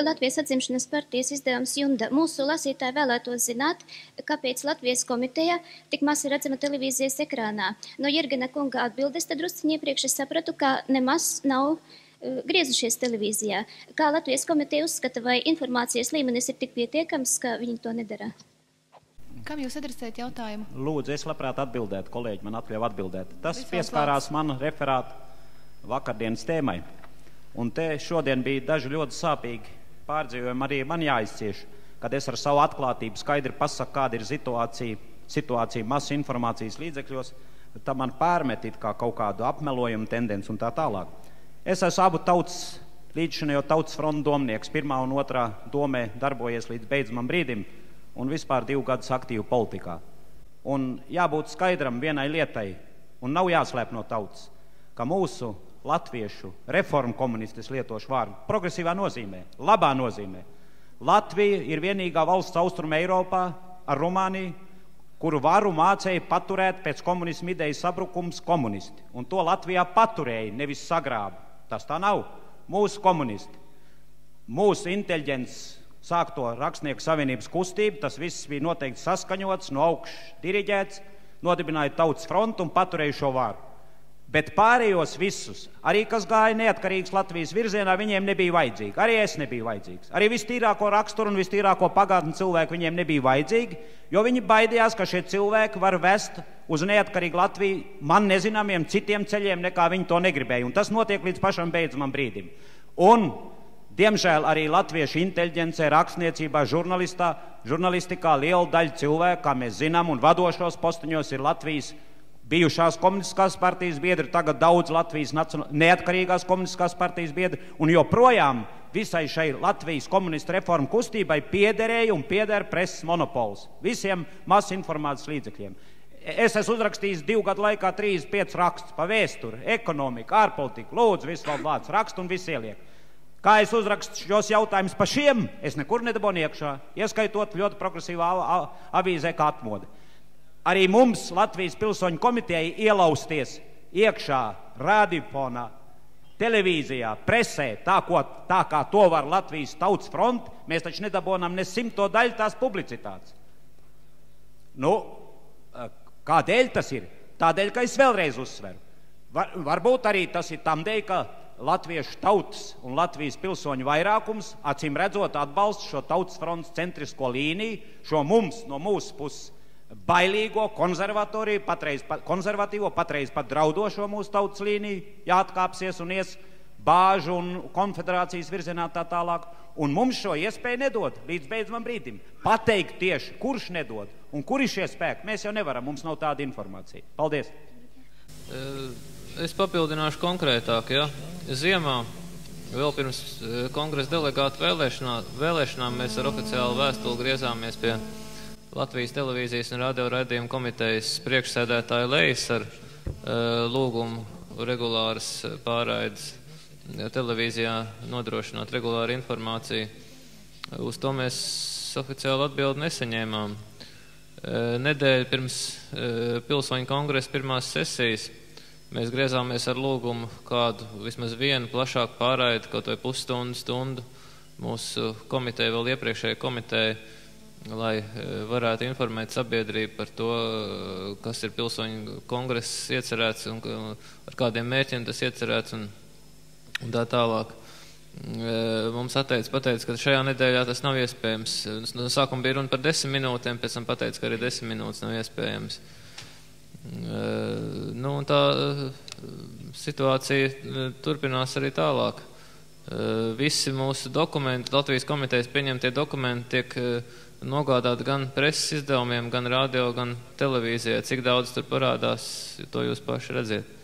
Latvijas atzimšanas partijas izdevums Junda. Mūsu lasītāji vēlētos zināt, kāpēc Latvijas komiteja tik maz ir redzama televīzijas ekrānā. No Jirgena kunga atbildes tad drusciņi iepriekš es sapratu, ka nemaz nav griezušies televīzijā. Kā Latvijas komiteja uzskata, vai informācijas līmenis ir tik pietiekams, ka viņi to nedara? Kam jūs adresējat jautājumu? Lūdzu, es labprāt atbildētu, kolēģi man atļauj atbildēt. Tas pieskārās man referātu vakardienas tēmai. Un te šodien bija daži ļoti sāpīgi pārdzīvojumi, arī man jāizcieš, kad es ar savu atklātību skaidri pasaku, kāda ir situācija masu informācijas līdzekļos, tad man pārmetīt kā kaut kādu apmelojumu tendenci un tā tālāk. Es esmu abu tautas, līdzšinējo tautas frontu domnieks, 1. un 2. domē darbojies līdz beidzamam brīdim un vispār 2 gadus aktīvu politikā. Un jābūt skaidram vienai lietai, un nav jāslēp no tautas, ka mūsu latviešu reformu komunistis lietošu vārdu progresīvā nozīmē, labā nozīmē. Latvija ir vienīgā valsts austruma Eiropā ar Rumāniju, kuru varu mācēja paturēt pēc komunismu idejas sabrukums komunisti. Un to Latvijā paturēja, nevis sagrāba. Tas tā nav. Mūsu komunisti, mūsu inteliģents sākto rakstnieku savienības kustību, tas viss bija noteikti saskaņots, no augšas diriģēts, nodibināja tautas frontu un paturēja šo vāru. Bet pārējos visus, arī kas gāja neatkarīgas Latvijas virzienā, viņiem nebija vajadzīgi. Arī es nebiju vajadzīgs. Arī vistīrāko raksturu un vistīrāko pagātni cilvēku viņiem nebija vajadzīgi, jo viņi baidījās, ka šie cilvēki var vest uz neatkarīgu Latviju man nezināmiem citiem ceļiem, nekā viņi to negribēja. Un tas notiek līdz pašam beidzamam brīdim. Un diemžēl arī latviešu inteliģencē, rakstniecībā, žurnalistikā liela daļa cilvēku, kā mēs zinām, un vadošos postiņos ir Latvijas bijušās komunistiskās partijas biedri, tagad daudz Latvijas neatkarīgās komunistiskās partijas biedri, un joprojām visai šai Latvijas komunistu reformu kustībai piederēja un pieder preses monopols visiem masu informācijas līdzekļiem. Es esmu uzrakstījis 2 gadu laikā 35 rakstus pa vēsturi, ekonomiku, ārpolitiku, lūdzu, visu vēl vārds rakstu un visu ieliek. Kā es uzrakstu šos jautājumus pa šiem, es nekur nedabonu iekšā, ieskaitot ļoti progresīvā avīzē kā Atmoda. Arī mums, Latvijas pilsoņu komitejai, ielausties iekšā, radiofonā, televīzijā, presē, tā kā to var Latvijas tautas fronte, mēs taču nedabonām ne 100 daļu tās publicitātes. Nu, kādēļ tas ir? Tādēļ, ka es vēlreiz uzsveru. Varbūt arī tas ir tamdēļ, ka latviešu tautas un Latvijas pilsoņu vairākums, acīm redzot, atbalsta šo tautas frontes centrisko līniju, šo mums, no mūsu puses, bailīgo konservatīvo, patreiz pat draudošo mūsu tautas līniju, jāatkāpsies un ies bāžu un konfederācijas virzienā tā tālāk. Un mums šo iespēju nedod līdz beidzamam brīdim. Pateikt tieši, kurš nedod un kur ir šie spēki, mēs jau nevaram, mums nav tāda informācija. Paldies! Es papildināšu konkrētāk, ja? Ziemā, vēl pirms kongresa delegātu vēlēšanām, mēs ar oficiālu vēstuli griezāmies pie Latvijas televīzijas un radio raidījuma komitejas priekšsēdētāja Lejas ar lūgumu regulāras pārraides televīzijā nodrošināt regulāru informāciju. Uz to mēs oficiālu atbildi nesaņēmām. Nedēļa pirms pilsoņu kongresa pirmās sesijas mēs griezāmies ar lūgumu kādu vismaz vienu plašāku pārraidi, kaut vai pusstundu, mūsu komiteja, vēl iepriekšēja komiteja, lai varētu informēt sabiedrību par to, kas ir pilsoņu kongress iecerēts un ar kādiem mērķiem tas iecerēts un tā tālāk. Mums pateica, ka šajā nedēļā tas nav iespējams. No sākuma bija runa par 10 minūtēm, pēc tam pateica, ka arī 10 minūtes nav iespējams. Nu, un tā situācija turpinās arī tālāk. Visi mūsu dokumenti, Latvijas komitejas pieņemtie dokumenti tiek nogādāti gan preses izdevumiem, gan radio, gan televīzijai. Cik daudz tur parādās, to jūs paši redziet.